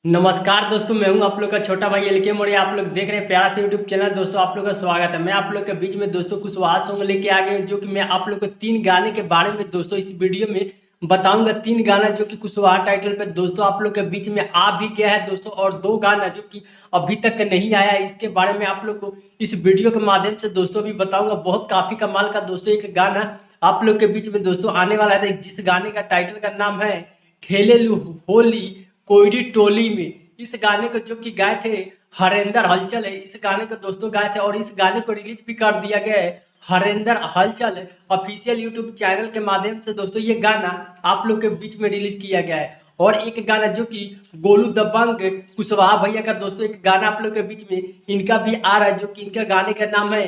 नमस्कार दोस्तों, मैं हूं आप लोग का छोटा भाई एलके मौर्य। आप लोग देख रहे हैं प्यारा से यूट्यूब चैनल। दोस्तों आप लोग का स्वागत है। मैं आप लोग के बीच में दोस्तों कुशवाहा सॉन्ग लेके आ गए, जो कि मैं आप लोग को 3 गाने के बारे में दोस्तों इस वीडियो में बताऊंगा। 3 गाना जो कि कुशवाहा टाइटल पे दोस्तों आप लोग के बीच में आ भी गया है दोस्तों, और 2 गाना जो कि अभी तक नहीं आया है, इसके बारे में आप लोग को इस वीडियो के माध्यम से दोस्तों भी बताऊंगा। बहुत काफी कमाल का दोस्तों एक गाना आप लोग के बीच में दोस्तों आने वाला है, जिस गाने का टाइटल का नाम है खेले लू होली कोयरी टोली में। इस गाने को जो कि गाए थे हरेंद्र हलचल है, इस गाने को दोस्तों गाए थे, और इस गाने को रिलीज भी कर दिया गया है हरेंद्र हलचल ऑफिशियल यूट्यूब चैनल के माध्यम से। दोस्तों ये गाना आप लोग के बीच में रिलीज किया गया है। और एक गाना जो कि गोलू दबंग कुशवाहा भैया का दोस्तों एक गाना आप लोग के बीच में इनका भी आ रहा है, जो कि इनका गाने का नाम है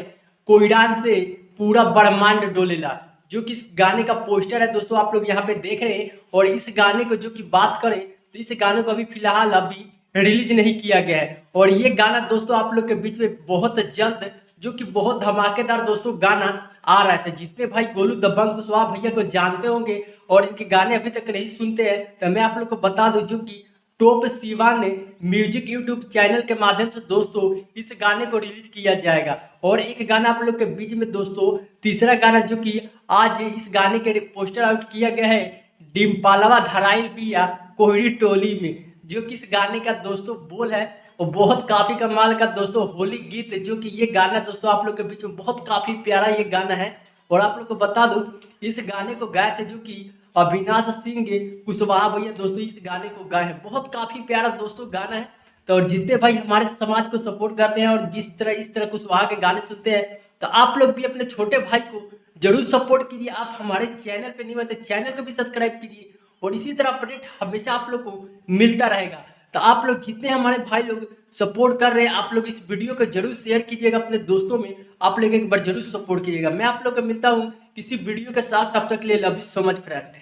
कोयरान से पूरा ब्रह्मांड डोलेला, जो कि इस गाने का पोस्टर है दोस्तों आप लोग यहाँ पे देख रहे हैं। और इस गाने को जो कि बात करें तो इस गाने को अभी फिलहाल अभी रिलीज नहीं किया गया है, और ये गाना दोस्तों आप लोग के बीच में बहुत जल्द जो कि बहुत धमाकेदार दोस्तों गाना आ रहा था। जितने भाई गोलू दबंग कुशवाहा भैया को जानते होंगे और इनके गाने अभी तक नहीं सुनते हैं, तो मैं आप लोग को बता दूं जो कि टॉप शिवा ने म्यूजिक यूट्यूब चैनल के माध्यम से दोस्तों इस गाने को रिलीज किया जाएगा। और एक गाना आप लोग के बीच में दोस्तों तीसरा गाना जो कि आज इस गाने के पोस्टर आउट किया गया है डिम्पालवा धराइल बिया कोहरी टोली में, जो कि इस गाने का दोस्तों बोल है और बहुत काफी कमाल का दोस्तों होली गीत, जो कि ये गाना दोस्तों आप लोग के बीच में बहुत काफी प्यारा ये गाना है। और आप लोग को बता दूं इस गाने को गाए थे जो कि अविनाश सिंह कुशवाहा भैया दोस्तों इस गाने को गाए हैं। बहुत काफी प्यारा दोस्तों गाना है। तो और जितने भाई हमारे समाज को सपोर्ट करते हैं और जिस तरह इस तरह कुशवाहा के गाने सुनते हैं, तो आप लोग भी अपने छोटे भाई को जरूर सपोर्ट कीजिए। आप हमारे चैनल पे नहीं होते, चैनल को भी सब्सक्राइब कीजिए, और इसी तरह अपडेट हमेशा आप लोग को मिलता रहेगा। तो आप लोग जितने हमारे भाई लोग सपोर्ट कर रहे हैं, आप लोग इस वीडियो को जरूर शेयर कीजिएगा अपने दोस्तों में। आप लोग एक बार जरूर सपोर्ट कीजिएगा। मैं आप लोग को मिलता हूँ किसी वीडियो के साथ, तब तक के लिए love you so much friend.